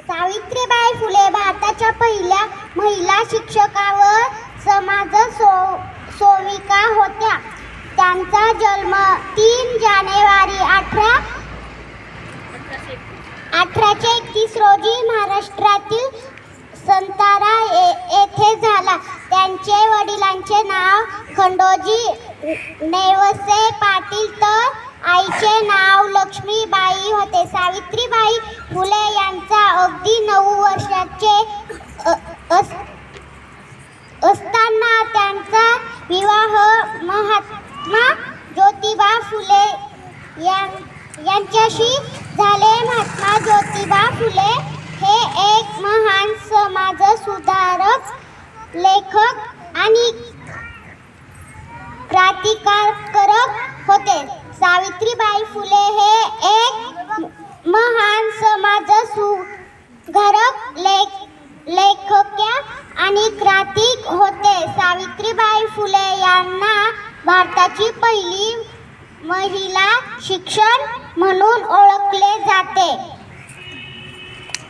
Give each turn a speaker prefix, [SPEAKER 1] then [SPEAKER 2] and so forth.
[SPEAKER 1] सावित्रीबाई फुले भारताच्या पहिल्या महिला शिक्षका व समाजसेविका होत्या. त्यांचा जन्म 3 जानेवारी 1831 रोजी महाराष्ट्रातील संतारा येथे झाला. त्यांचे वडिलांचे नाव खंडोजी नेवसे पाटील तर आईचे नाव लक्ष्मीबाई होते. सावित्रीबाई फुले यांचा अगदी 9 वर्षाचे असताना त्यांचा विवाह महात्मा ज्योतिबा फुले यांच्याशी झाले. महात्मा ज्योतिबा फुले हे एक महान समाजसुधारक, लेखक आणि क्रांतिकारक होते. सावित्रीबाई फुले हे एक महान समाजसुधारक, लेखक आणि क्रांतिकारक होते. सावित्रीबाई फुले यांना भारताची पहिली महिला शिक्षक म्हणून ओळखले जाते.